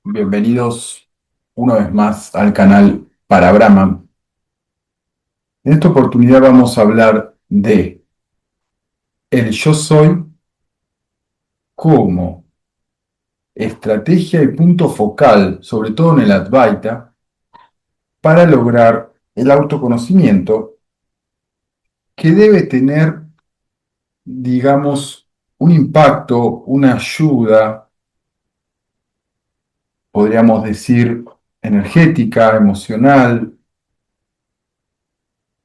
Bienvenidos una vez más al canal Para Brahma. En esta oportunidad vamos a hablar de el yo soy como estrategia y punto focal, sobre todo en el Advaita, para lograr el autoconocimiento que debe tener, digamos, un impacto, una ayuda, podríamos decir, energética, emocional.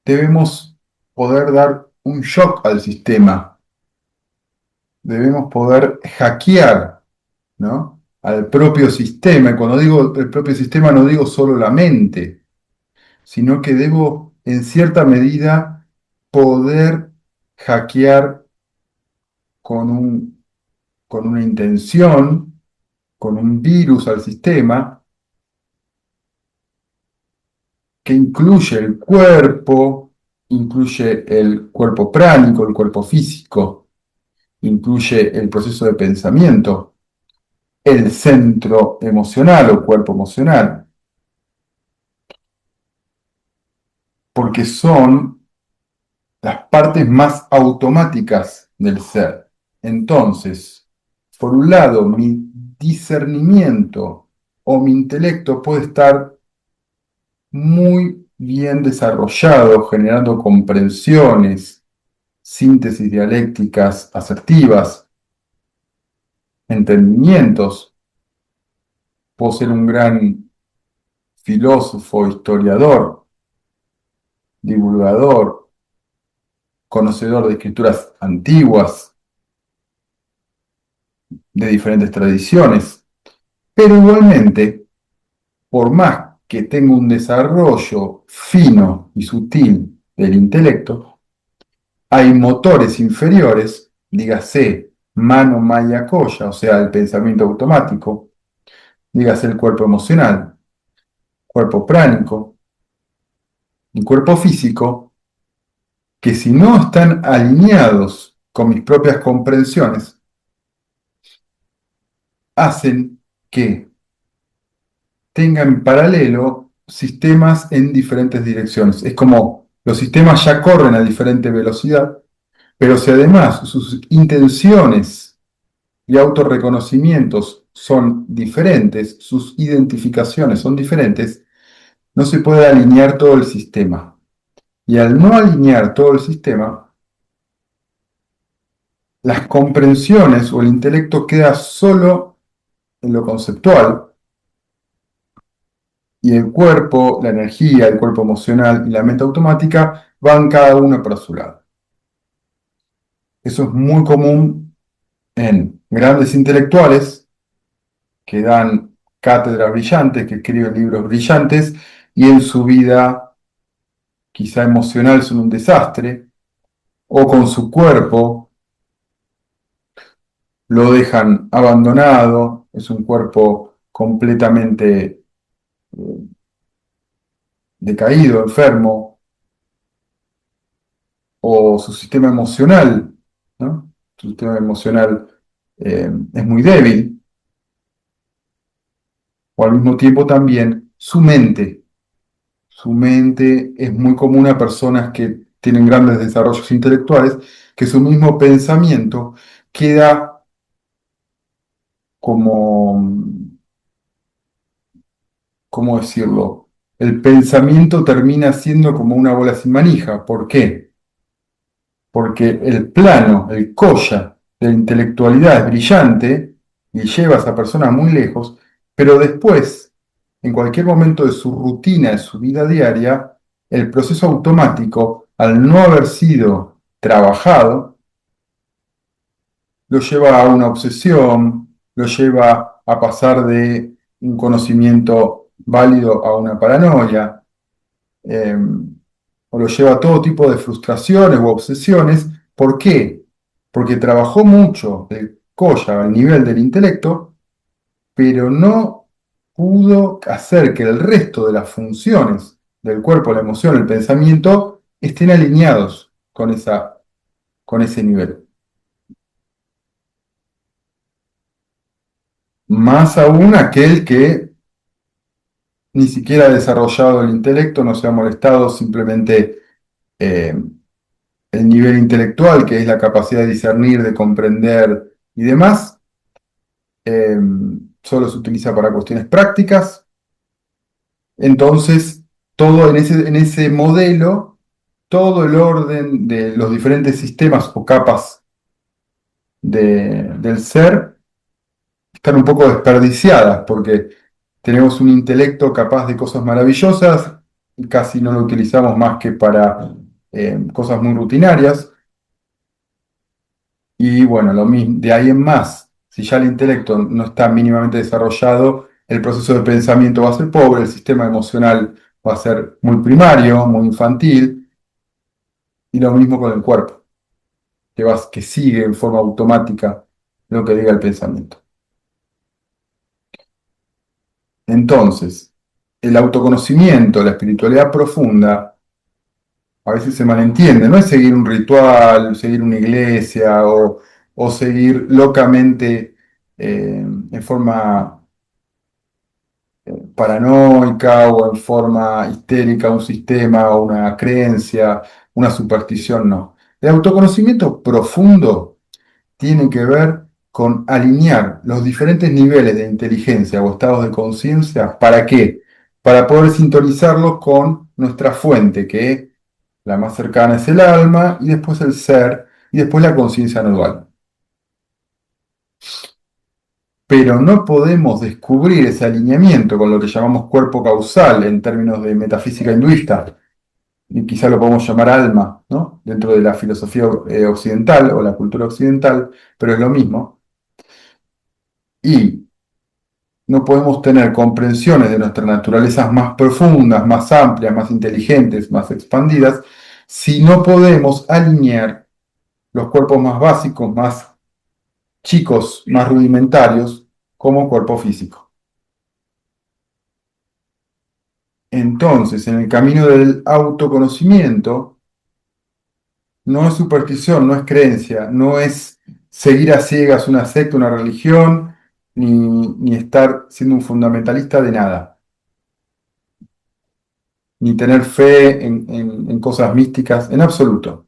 Debemos poder dar un shock al sistema. Debemos poder hackear, ¿no?, al propio sistema. Y cuando digo el propio sistema no digo solo la mente, sino que debo en cierta medida poder hackear con con una intención, con un virus al sistema que incluye el cuerpo pránico, el cuerpo físico, incluye el proceso de pensamiento, el centro emocional o cuerpo emocional, porque son las partes más automáticas del ser. Entonces, por un lado, mi discernimiento o mi intelecto puede estar muy bien desarrollado, generando comprensiones, síntesis dialécticas asertivas, entendimientos. Puedo ser un gran filósofo, historiador, divulgador, conocedor de escrituras antiguas, de diferentes tradiciones, pero igualmente, por más que tenga un desarrollo fino y sutil del intelecto, hay motores inferiores, dígase mano maya koya, o sea, el pensamiento automático, dígase el cuerpo emocional, cuerpo pránico y cuerpo físico, que si no están alineados con mis propias comprensiones, hacen que tenga en paralelo sistemas en diferentes direcciones. Es como los sistemas ya corren a diferente velocidad, pero si además sus intenciones y autorreconocimientos son diferentes, sus identificaciones son diferentes, no se puede alinear todo el sistema. Y al no alinear todo el sistema, las comprensiones o el intelecto queda solo en lo conceptual y el cuerpo, la energía, el cuerpo emocional y la mente automática van cada uno para su lado. Eso es muy común en grandes intelectuales que dan cátedras brillantes, que escriben libros brillantes y en su vida quizá emocional son un desastre, o con su cuerpo lo dejan abandonado, es un cuerpo completamente decaído, enfermo, o su sistema emocional, ¿no? Su sistema emocional es muy débil, o al mismo tiempo también su mente. Su mente es muy común a personas que tienen grandes desarrollos intelectuales, que su mismo pensamiento queda como, ¿cómo decirlo? El pensamiento termina siendo como una bola sin manija. ¿Por qué? Porque el plano, el koya de la intelectualidad es brillante y lleva a esa persona muy lejos, pero después, en cualquier momento de su rutina, de su vida diaria, el proceso automático, al no haber sido trabajado, lo lleva a una obsesión, lo lleva a pasar de un conocimiento válido a una paranoia, eh, o lo lleva a todo tipo de frustraciones u obsesiones. ¿Por qué? Porque trabajó mucho el Koya al nivel del intelecto, pero no pudo hacer que el resto de las funciones del cuerpo, la emoción, el pensamiento, estén alineados con con ese nivel. Más aún aquel que ni siquiera ha desarrollado el intelecto, no se ha molestado, simplemente eh, el nivel intelectual, que es la capacidad de discernir, de comprender y demás, eh, solo se utiliza para cuestiones prácticas. Entonces, todo en ese modelo, todo el orden de los diferentes sistemas o capas del ser están un poco desperdiciadas porque tenemos un intelecto capaz de cosas maravillosas y casi no lo utilizamos más que para cosas muy rutinarias. Y bueno, lo mismo, de ahí en más, si ya el intelecto no está mínimamente desarrollado, el proceso de pensamiento va a ser pobre, el sistema emocional va a ser muy primario, muy infantil, y lo mismo con el cuerpo, que sigue en forma automática lo que diga el pensamiento. Entonces, el autoconocimiento, la espiritualidad profunda, a veces se malentiende, no es seguir un ritual, seguir una iglesia o seguir locamente en forma paranoica o en forma histérica un sistema o una creencia, una superstición, no. El autoconocimiento profundo tiene que ver con alinear los diferentes niveles de inteligencia o estados de conciencia. ¿Para qué? Para poder sintonizarlos con nuestra fuente, que la más cercana es el alma, y después el ser, y después la conciencia no dual. Pero no podemos descubrir ese alineamiento con lo que llamamos cuerpo causal en términos de metafísica hinduista, y quizá lo podemos llamar alma, ¿no? Dentro de la filosofía occidental o la cultura occidental, pero es lo mismo. Y no podemos tener comprensiones de nuestras naturalezas más profundas, más amplias, más inteligentes, más expandidas, si no podemos alinear los cuerpos más básicos, más chicos, más rudimentarios, como cuerpo físico. Entonces, en el camino del autoconocimiento, no es superstición, no es creencia, no es seguir a ciegas una secta, una religión, ni estar siendo un fundamentalista de nada, ni tener fe en cosas místicas, en absoluto.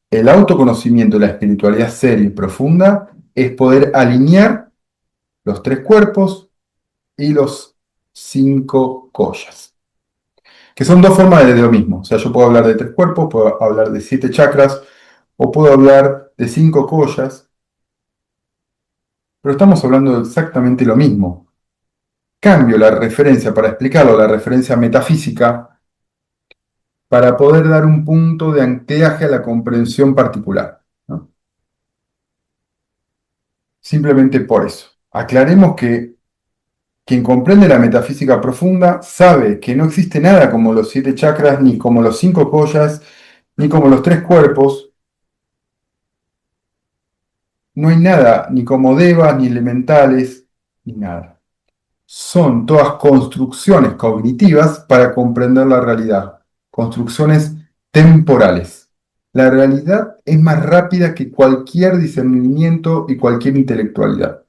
El autoconocimiento, la espiritualidad seria y profunda, es poder alinear los tres cuerpos y los cinco kollas, que son dos formas de lo mismo. O sea, yo puedo hablar de tres cuerpos, puedo hablar de siete chakras, o puedo hablar de cinco kollas, pero estamos hablando de exactamente lo mismo. Cambio la referencia para explicarlo, la referencia metafísica, para poder dar un punto de anclaje a la comprensión particular, ¿no? Simplemente por eso. Aclaremos que quien comprende la metafísica profunda sabe que no existe nada como los siete chakras, ni como los cinco kollas, ni como los tres cuerpos. No hay nada, ni como devas, ni elementales, ni nada. Son todas construcciones cognitivas para comprender la realidad, construcciones temporales. La realidad es más rápida que cualquier discernimiento y cualquier intelectualidad,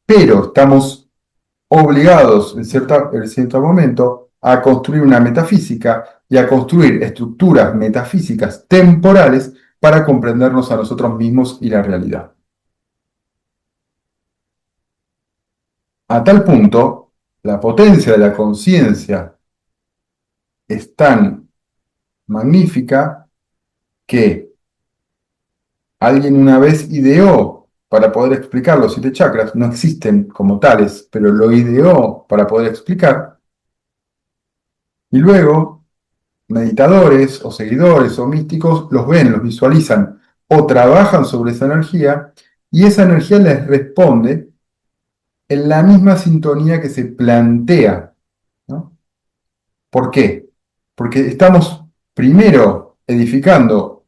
pero estamos obligados en cierto momento a construir una metafísica y a construir estructuras metafísicas temporales para comprendernos a nosotros mismos y la realidad. A tal punto, la potencia de la conciencia es tan magnífica que alguien una vez ideó para poder explicar los siete chakras, no existen como tales, pero lo ideó para poder explicar, y luego meditadores o seguidores o místicos los ven, los visualizan o trabajan sobre esa energía y esa energía les responde en la misma sintonía que se plantea, ¿no? ¿Por qué? Porque estamos primero edificando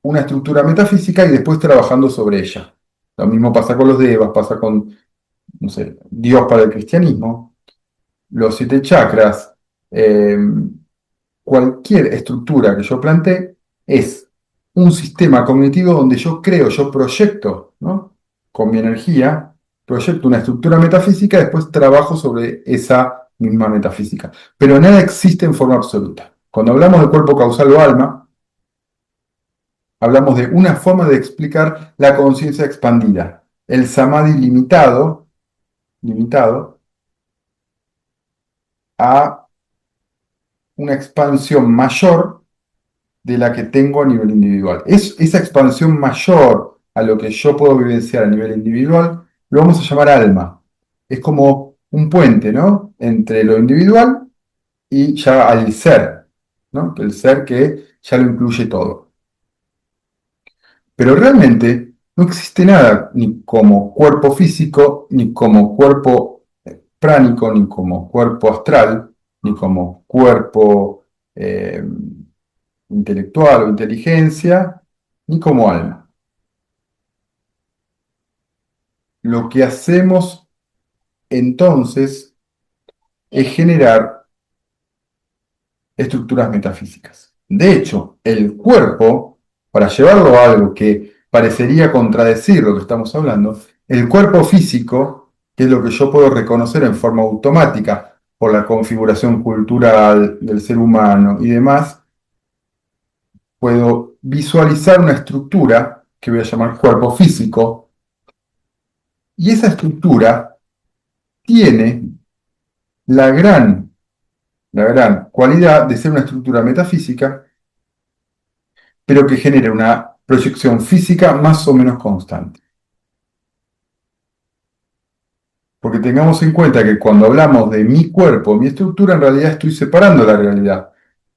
una estructura metafísica y después trabajando sobre ella. Lo mismo pasa con los devas, pasa con, no sé, Dios para el cristianismo, los siete chakras, eh, cualquier estructura que yo plantee es un sistema cognitivo donde yo creo, yo proyecto, ¿no? Con mi energía proyecto una estructura metafísica, después trabajo sobre esa misma metafísica. Pero nada existe en forma absoluta. Cuando hablamos de cuerpo causal o alma, hablamos de una forma de explicar la conciencia expandida. El samadhi limitado a una expansión mayor de la que tengo a nivel individual. Es esa expansión mayor a lo que yo puedo vivenciar a nivel individual, lo vamos a llamar alma. Es como un puente, ¿no? Entre lo individual y ya al ser, ¿no? El ser que ya lo incluye todo. Pero realmente no existe nada ni como cuerpo físico, ni como cuerpo pránico, ni como cuerpo astral, ni como cuerpo intelectual o inteligencia, ni como alma. Lo que hacemos entonces es generar estructuras metafísicas. De hecho, el cuerpo, para llevarlo a algo que parecería contradecir lo que estamos hablando, el cuerpo físico, que es lo que yo puedo reconocer en forma automática por la configuración cultural del ser humano y demás, puedo visualizar una estructura que voy a llamar cuerpo físico, y esa estructura tiene la gran, la gran cualidad de ser una estructura metafísica, pero que genere una proyección física más o menos constante. Porque tengamos en cuenta que cuando hablamos de mi cuerpo, mi estructura, en realidad estoy separando la realidad.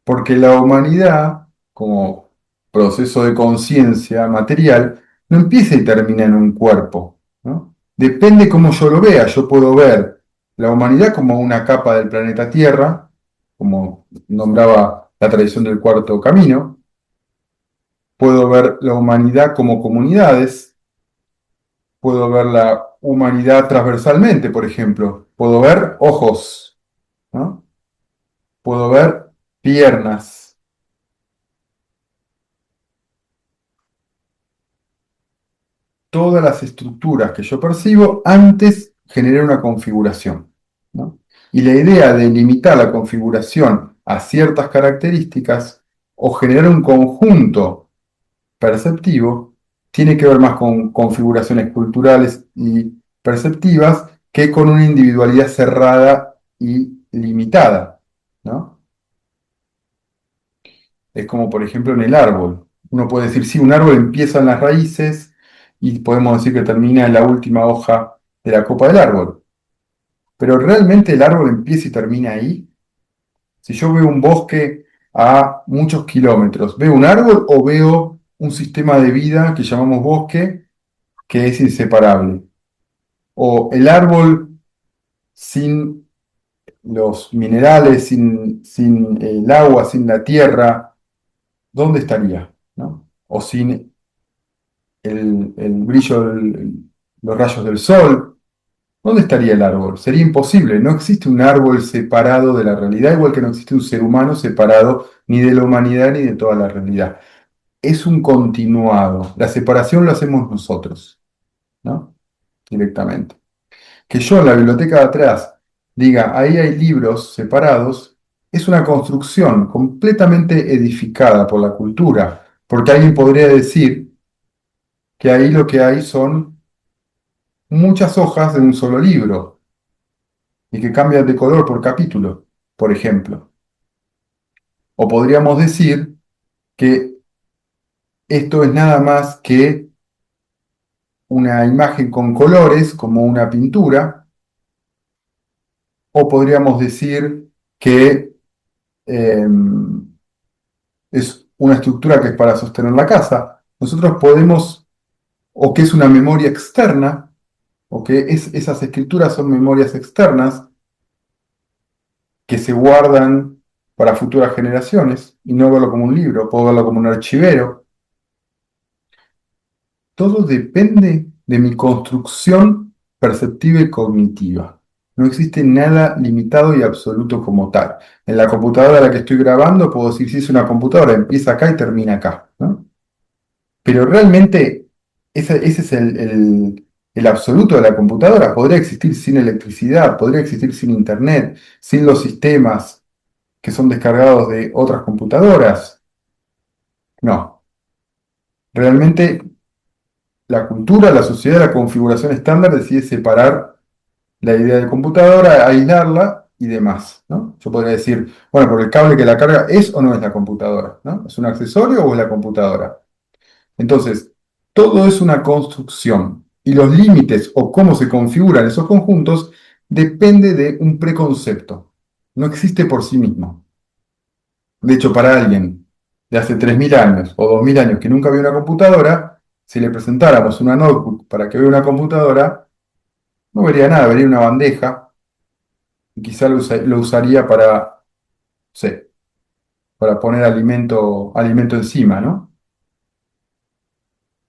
Porque la humanidad, como proceso de conciencia material, no empieza y termina en un cuerpo, ¿no? Depende cómo yo lo vea. Yo puedo ver la humanidad como una capa del planeta Tierra, como nombraba la tradición del cuarto camino. Puedo ver la humanidad como comunidades. Puedo ver la humanidad transversalmente, por ejemplo. Puedo ver ojos, ¿no? Puedo ver piernas. Todas las estructuras que yo percibo antes generé una configuración, ¿no? Y la idea de limitar la configuración a ciertas características o generar un conjunto perceptivo tiene que ver más con configuraciones culturales y perceptivas que con una individualidad cerrada y limitada, ¿no? Es como, por ejemplo, en el árbol. Uno puede decir, sí, un árbol empieza en las raíces y podemos decir que termina en la última hoja de la copa del árbol. Pero realmente el árbol empieza y termina ahí. Si yo veo un bosque a muchos kilómetros, ¿veo un árbol o veo un sistema de vida que llamamos bosque que es inseparable? O el árbol sin los minerales, sin el agua, sin la tierra, ¿dónde estaría? ¿No? O sin el brillo, los rayos del sol, ¿dónde estaría el árbol? Sería imposible, no existe un árbol separado de la realidad, igual que no existe un ser humano separado ni de la humanidad ni de toda la realidad. Es un continuado, la separación lo hacemos nosotros, ¿no? Directamente. Que yo en la biblioteca de atrás diga, ahí hay libros separados, es una construcción completamente edificada por la cultura, porque alguien podría decir que ahí lo que hay son muchas hojas de un solo libro y que cambian de color por capítulo, por ejemplo. O podríamos decir que esto es nada más que una imagen con colores, como una pintura, o podríamos decir que eh, es una estructura que es para sostener la casa. Nosotros podemos, o que es una memoria externa, o que esas escrituras son memorias externas que se guardan para futuras generaciones, y no verlo como un libro, puedo verlo como un archivero. Todo depende de mi construcción perceptiva y cognitiva. No existe nada limitado y absoluto como tal. En la computadora a la que estoy grabando puedo decir si es una computadora, empieza acá y termina acá, ¿no? Pero realmente ese es el absoluto de la computadora podría existir sin electricidad, podría existir sin internet, sin los sistemas que son descargados de otras computadoras. No, realmente la cultura, la sociedad, la configuración estándar decide separar la idea de computadora, aislarla y demás, ¿no? Yo podría decir, bueno, porque el cable que la carga es o no es la computadora, ¿no? ¿Es un accesorio o es la computadora? Entonces, todo es una construcción y los límites o cómo se configuran esos conjuntos depende de un preconcepto. No existe por sí mismo. De hecho, para alguien de hace 3.000 años o 2.000 años que nunca vio una computadora, si le presentáramos una notebook para que vea una computadora, no vería nada, vería una bandeja y quizá lo usaría para, no sé, para poner alimento encima, ¿no?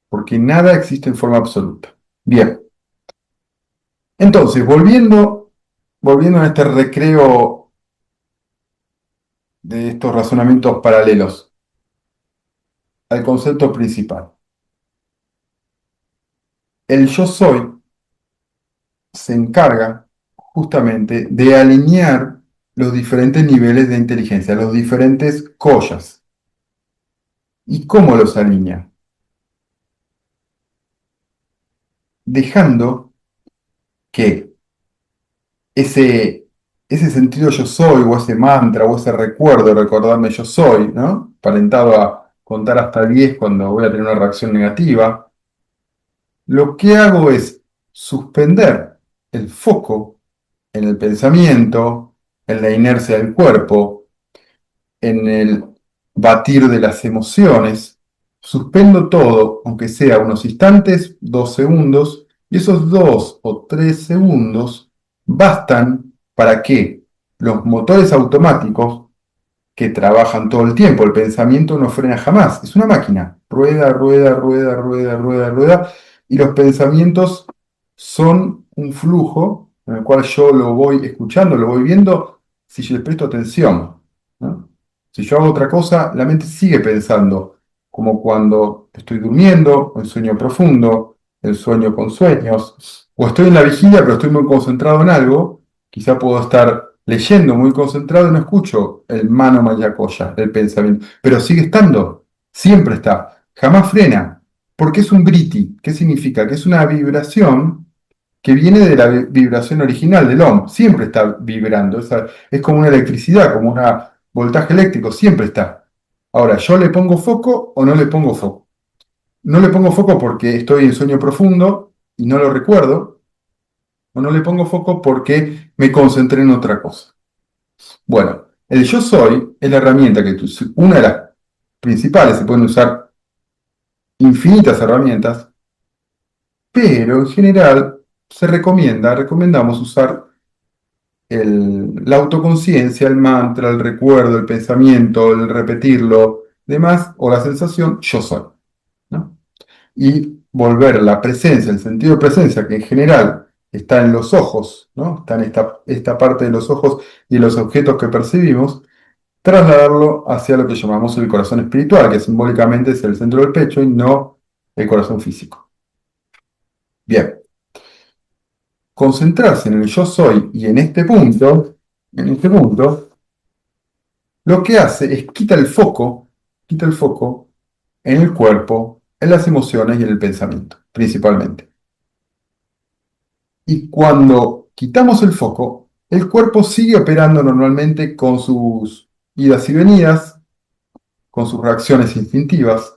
Porque nada existe en forma absoluta. Bien, entonces, volviendo a este recreo de estos razonamientos paralelos, al concepto principal. El yo soy se encarga justamente de alinear los diferentes niveles de inteligencia, los diferentes collas. ¿Y cómo los alinea? Dejando que ese, ese sentido yo soy, o ese mantra, o ese recuerdo de recordarme yo soy, ¿no? Parentado a contar hasta 10 cuando voy a tener una reacción negativa, lo que hago es suspender el foco en el pensamiento, en la inercia del cuerpo, en el batir de las emociones. Suspendo todo, aunque sea unos instantes, 2 segundos, y esos 2 o 3 segundos bastan para que los motores automáticos que trabajan todo el tiempo. El pensamiento no frena jamás, es una máquina. Rueda, rueda, rueda, rueda, rueda, rueda. Y los pensamientos son un flujo en el cual yo lo voy escuchando, lo voy viendo si yo les presto atención, ¿no? Si yo hago otra cosa, la mente sigue pensando, como cuando estoy durmiendo, en sueño profundo, el sueño con sueños, o estoy en la vigilia, pero estoy muy concentrado en algo. Quizá puedo estar leyendo muy concentrado y no escucho el mano mayacoya, el pensamiento, pero sigue estando, siempre está, jamás frena, porque es un briti. ¿Qué significa? Que es una vibración que viene de la vibración original del OM, siempre está vibrando, es como una electricidad, como un voltaje eléctrico, siempre está. Ahora, ¿yo le pongo foco o no le pongo foco? No le pongo foco porque estoy en sueño profundo y no lo recuerdo, o no le pongo foco porque me concentré en otra cosa. Bueno, el yo soy es la herramienta una de las principales, se pueden usar infinitas herramientas, pero en general recomendamos usar la autoconciencia, el mantra, el recuerdo, el pensamiento, el repetirlo, demás, o la sensación yo soy, ¿no? Y volver la presencia, el sentido de presencia, que en general está en los ojos, ¿no? Está en esta parte de los ojos y los objetos que percibimos, trasladarlo hacia lo que llamamos el corazón espiritual, que simbólicamente es el centro del pecho y no el corazón físico. Bien, concentrarse en el yo soy y en este punto, lo que hace es quita el foco en el cuerpo, en las emociones y en el pensamiento, principalmente. Y cuando quitamos el foco, el cuerpo sigue operando normalmente con sus idas y venidas, con sus reacciones instintivas.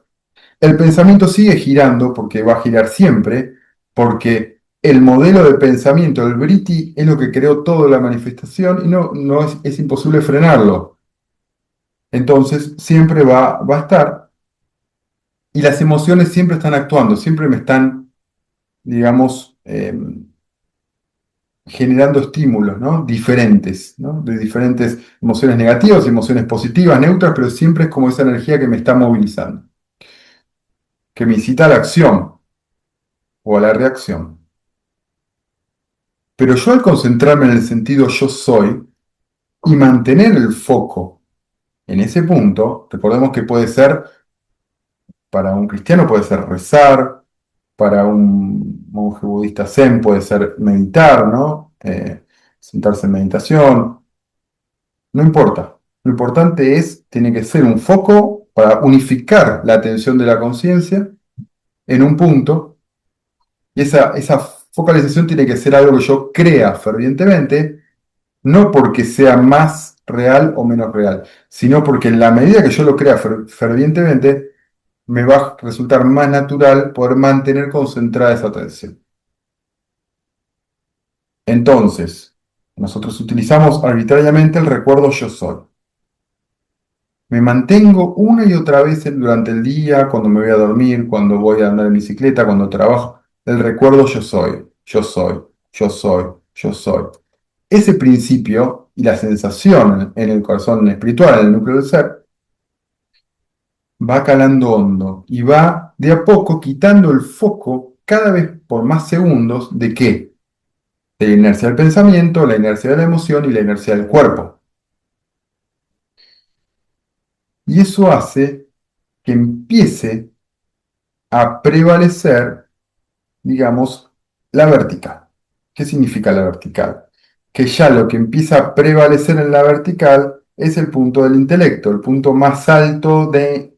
El pensamiento sigue girando porque va a girar siempre, porque el modelo de pensamiento del Briti es lo que creó toda la manifestación y no es imposible frenarlo. Entonces siempre va a estar y las emociones siempre están actuando, siempre me están, digamos, generando estímulos, ¿no? Diferentes, ¿no? De diferentes emociones negativas, emociones positivas, neutras, pero siempre es como esa energía que me está movilizando, que me incita a la acción o a la reacción. Pero yo al concentrarme en el sentido yo soy y mantener el foco en ese punto, recordemos que puede ser, para un cristiano puede ser rezar, para un monje budista zen puede ser meditar, ¿no? Sentarse en meditación, no importa. Lo importante es, tiene que ser un foco para unificar la atención de la conciencia en un punto, y esa focalización tiene que ser algo que yo crea fervientemente, no porque sea más real o menos real, sino porque en la medida que yo lo crea fervientemente, me va a resultar más natural poder mantener concentrada esa atención. Entonces, nosotros utilizamos arbitrariamente el recuerdo yo soy. Me mantengo una y otra vez durante el día, cuando me voy a dormir, cuando voy a andar en bicicleta, cuando trabajo, el recuerdo yo soy, yo soy, yo soy, yo soy. Ese principio y la sensación en el corazón espiritual, en el núcleo del ser, va calando hondo y va de a poco quitando el foco cada vez por más segundos ¿de qué? De la inercia del pensamiento, la inercia de la emoción y la inercia del cuerpo. Y eso hace que empiece a prevalecer, digamos, la vertical. ¿Qué significa la vertical? Que ya lo que empieza a prevalecer en la vertical es el punto del intelecto, el punto más alto de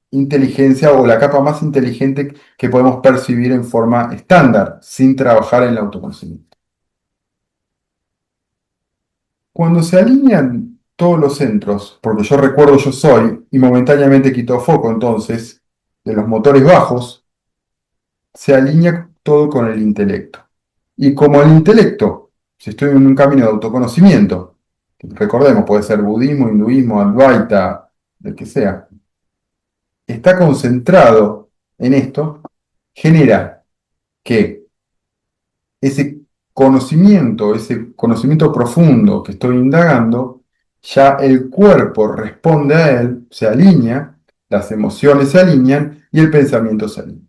inteligencia o la capa más inteligente que podemos percibir en forma estándar, sin trabajar en el autoconocimiento. Cuando se alinean todos los centros, porque yo recuerdo yo soy, y momentáneamente quito foco entonces de los motores bajos, se alinea todo con el intelecto. Y como el intelecto, si estoy en un camino de autoconocimiento, recordemos, puede ser budismo, hinduismo, advaita, el que sea, está concentrado en esto, genera que ese conocimiento profundo que estoy indagando, ya el cuerpo responde a él, se alinea, las emociones se alinean y el pensamiento se alinea.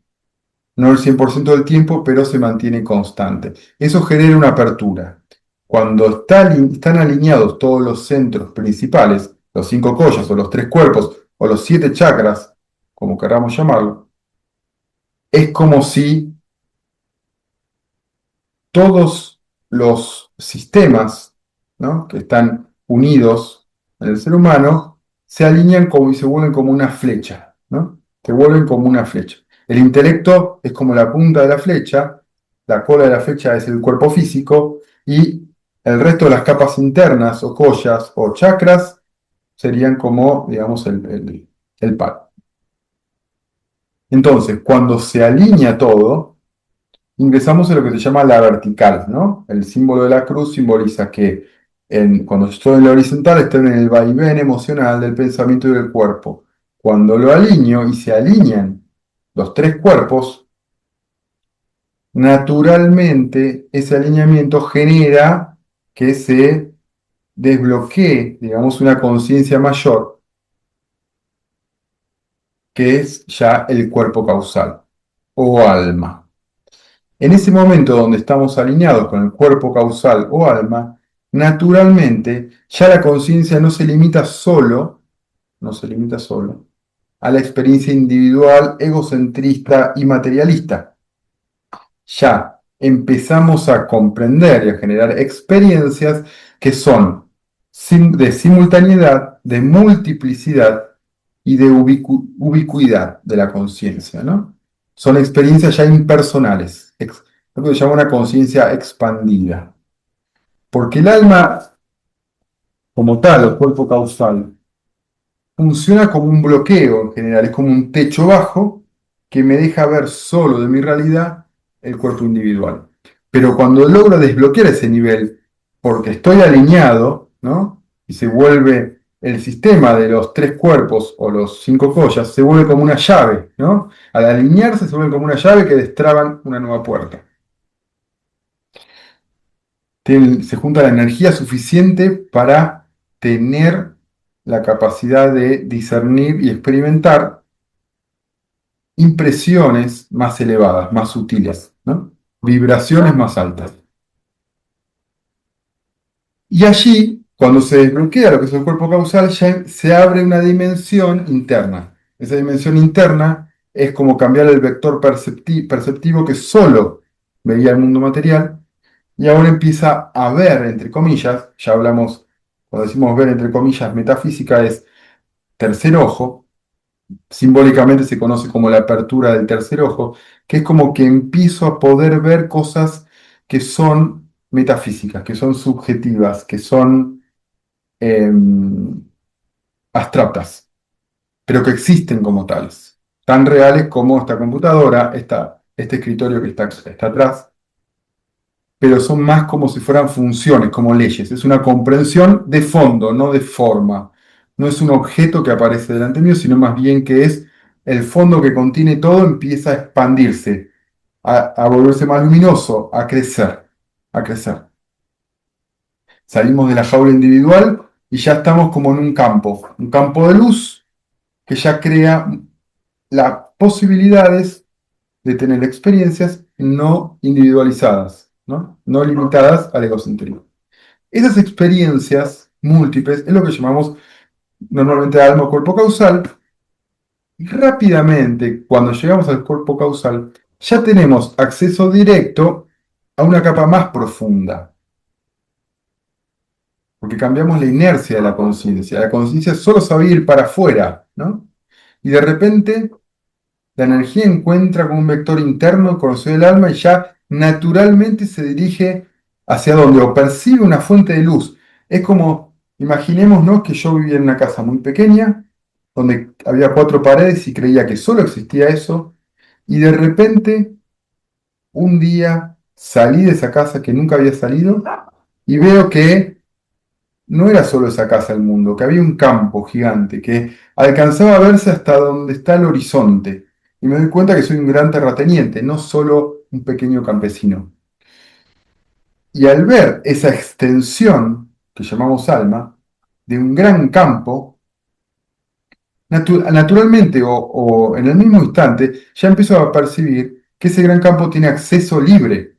No el 100% del tiempo, pero se mantiene constante. Eso genera una apertura. Cuando están alineados todos los centros principales, los 5 kollas o los 3 cuerpos o los 7 chakras, como queramos llamarlo, es como si todos los sistemas, ¿no?, que están unidos en el ser humano se alinean como, y se vuelven como una flecha, ¿no? Se vuelven como una flecha. El intelecto es como la punta de la flecha, la cola de la flecha es el cuerpo físico y el resto de las capas internas o collas o chakras serían como, digamos, el palo. Entonces, cuando se alinea todo, ingresamos en lo que se llama la vertical, ¿no? El símbolo de la cruz simboliza que cuando estoy en la horizontal estoy en el vaivén emocional del pensamiento y del cuerpo. Cuando lo alineo y se alinean los 3 cuerpos, naturalmente ese alineamiento genera que se desbloquee, digamos, una conciencia mayor, que es ya el cuerpo causal o alma. En ese momento donde estamos alineados con el cuerpo causal o alma, naturalmente ya la conciencia no se limita solo a la experiencia individual, egocentrista y materialista. Ya empezamos a comprender y a generar experiencias que son de simultaneidad, de multiplicidad y de ubicuidad de la conciencia, ¿no? Son experiencias ya impersonales, lo que se llama una conciencia expandida. Porque el alma, como tal, o cuerpo causal, funciona como un bloqueo en general, es como un techo bajo que me deja ver solo de mi realidad el cuerpo individual. Pero cuando logro desbloquear ese nivel, porque estoy alineado, ¿no?, y se vuelve el sistema de los 3 cuerpos o los 5 collas, se vuelve como una llave, ¿no? Al alinearse se vuelve como una llave que destraban una nueva puerta. Se junta la energía suficiente para tener la capacidad de discernir y experimentar impresiones más elevadas, más sutiles, ¿no? Vibraciones más altas. Y allí, cuando se desbloquea lo que es el cuerpo causal, ya se abre una dimensión interna. Esa dimensión interna es como cambiar el vector perceptivo que solo veía el mundo material y ahora empieza a ver, entre comillas, ya hablamos, cuando decimos ver, entre comillas, metafísica es tercer ojo, simbólicamente se conoce como la apertura del tercer ojo, que es como que empiezo a poder ver cosas que son metafísicas, que son subjetivas, que son abstractas, pero que existen como tales, tan reales como esta computadora, este escritorio que está atrás, pero son más como si fueran funciones, como leyes. Es una comprensión de fondo, no de forma. No es un objeto que aparece delante mío, sino más bien que es el fondo que contiene todo, empieza a expandirse, a volverse más luminoso, a crecer, a crecer. Salimos de la jaula individual y ya estamos como en un campo de luz que ya crea las posibilidades de tener experiencias no individualizadas, ¿no? No limitadas al egocentrismo. Esas experiencias múltiples es lo que llamamos normalmente alma o cuerpo causal, y rápidamente, cuando llegamos al cuerpo causal, ya tenemos acceso directo a una capa más profunda, porque cambiamos la inercia de la conciencia. La conciencia solo sabía ir para afuera, ¿no? Y de repente la energía encuentra como un vector interno conocido del alma y ya naturalmente se dirige hacia donde o percibe una fuente de luz. Es como, imaginémonos que yo vivía en una casa muy pequeña, donde había cuatro paredes y creía que solo existía eso, y de repente un día salí de esa casa que nunca había salido y veo que no era solo esa casa el mundo, que había un campo gigante que alcanzaba a verse hasta donde está el horizonte. Y me doy cuenta que soy un gran terrateniente, no solo un pequeño campesino. Y al ver esa extensión, que llamamos alma, de un gran campo, naturalmente o en el mismo instante, ya empiezo a percibir que ese gran campo tiene acceso libre.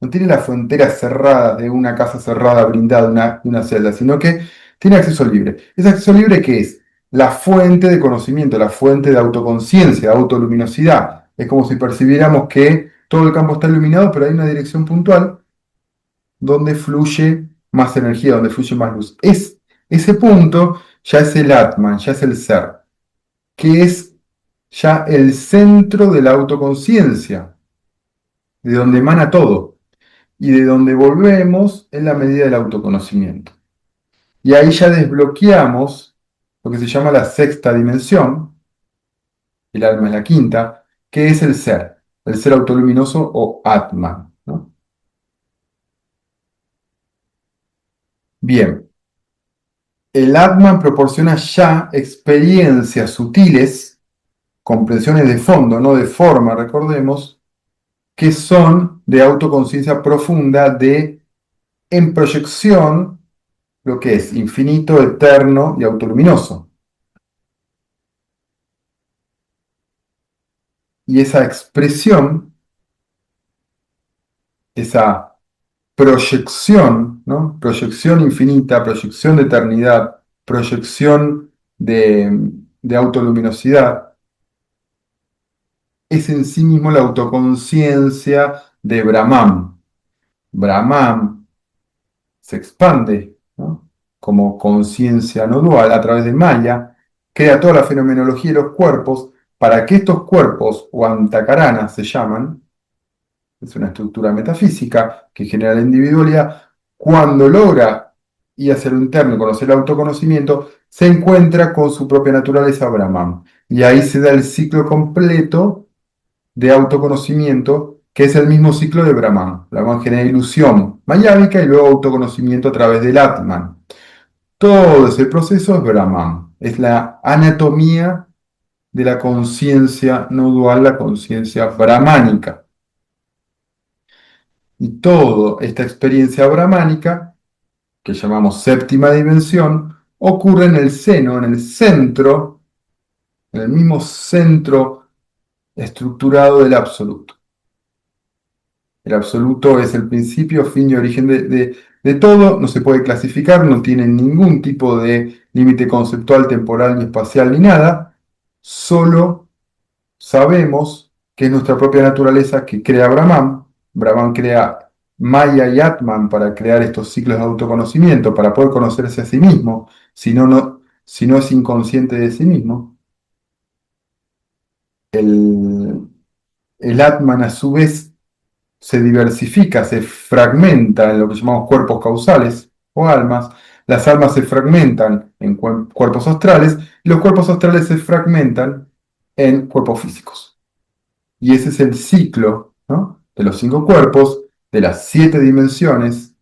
No tiene las fronteras cerradas de una casa cerrada, blindada, una celda, sino que tiene acceso libre. ¿Ese acceso libre qué es? La fuente de conocimiento, la fuente de autoconciencia, de autoluminosidad. Es como si percibiéramos que todo el campo está iluminado, pero hay una dirección puntual donde fluye más energía, donde fluye más luz. Ese punto ya es el Atman, ya es el ser, que es ya el centro de la autoconciencia, de donde emana todo y de donde volvemos en la medida del autoconocimiento. Y ahí ya desbloqueamos lo que se llama la sexta dimensión, el alma es la quinta, que es el ser autoluminoso o Atman, ¿no? Bien, el Atman proporciona ya experiencias sutiles, comprensiones de fondo, no de forma, recordemos, que son de autoconciencia profunda, de en proyección, lo que es infinito, eterno y autoluminoso. Y esa expresión, esa proyección, ¿no? Proyección infinita, proyección de eternidad, proyección de autoluminosidad, es en sí mismo la autoconciencia de Brahman. Brahman se expande, ¿no? Como conciencia no dual a través de Maya, crea toda la fenomenología de los cuerpos para que estos cuerpos, o antakarana se llaman, es una estructura metafísica que genera la individualidad, cuando logra ir hacia lo interno, conocer el autoconocimiento, se encuentra con su propia naturaleza Brahman. Y ahí se da el ciclo completo de autoconocimiento, que es el mismo ciclo de Brahman. Brahman genera ilusión mayávica y luego autoconocimiento a través del Atman. Todo ese proceso es Brahman, es la anatomía de la conciencia no dual, la conciencia brahmánica. Y toda esta experiencia brahmánica, que llamamos séptima dimensión, ocurre en el seno, en el centro, en el mismo centro estructurado del absoluto. El absoluto es el principio, fin y origen de todo, no se puede clasificar, no tiene ningún tipo de límite conceptual, temporal, ni espacial, ni nada, solo sabemos que es nuestra propia naturaleza que crea Brahman. Brahman crea Maya y Atman para crear estos ciclos de autoconocimiento, para poder conocerse a sí mismo, si no es inconsciente de sí mismo. El, el Atman a su vez se diversifica, se fragmenta en lo que llamamos cuerpos causales o almas. Las almas se fragmentan en cuerpos astrales y los cuerpos astrales se fragmentan en cuerpos físicos. Y ese es el ciclo, ¿no?, de los 5 cuerpos, de las 7 dimensiones,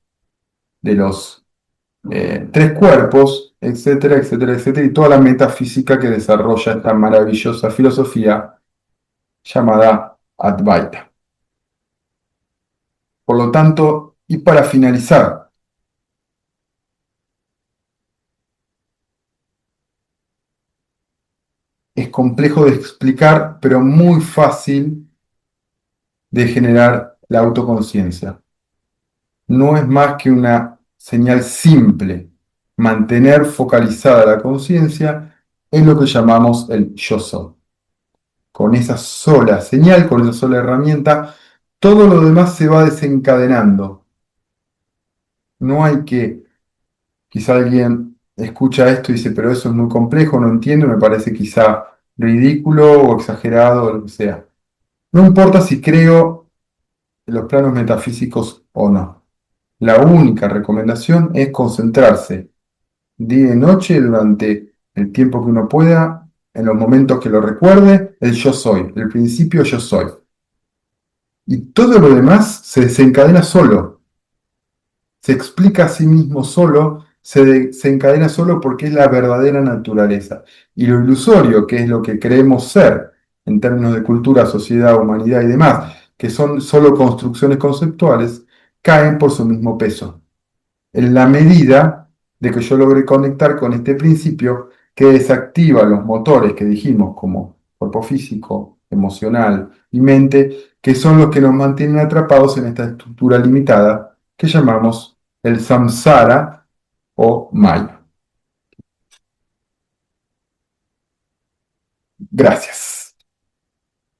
de los 3 cuerpos, etcétera, etcétera, etcétera, y toda la metafísica que desarrolla esta maravillosa filosofía llamada Advaita. Por lo tanto, y para finalizar, es complejo de explicar, pero muy fácil de generar la autoconciencia. No es más que una señal simple. Mantener focalizada la conciencia es lo que llamamos el yo soy. Con esa sola señal, con esa sola herramienta, todo lo demás se va desencadenando. No hay que, quizá alguien escucha esto y dice, pero eso es muy complejo, no entiendo, me parece quizá ridículo o exagerado o lo que sea. No importa si creo en los planos metafísicos o no. La única recomendación es concentrarse día y noche durante el tiempo que uno pueda, en los momentos que lo recuerde, el yo soy, el principio yo soy. Y todo lo demás se desencadena solo, se explica a sí mismo solo, se encadena solo porque es la verdadera naturaleza. Y lo ilusorio, que es lo que creemos ser en términos de cultura, sociedad, humanidad y demás, que son solo construcciones conceptuales, caen por su mismo peso. En la medida de que yo logre conectar con este principio que desactiva los motores que dijimos, como cuerpo físico, emocional y mente, que son los que nos mantienen atrapados en esta estructura limitada que llamamos el samsara o maya. Gracias.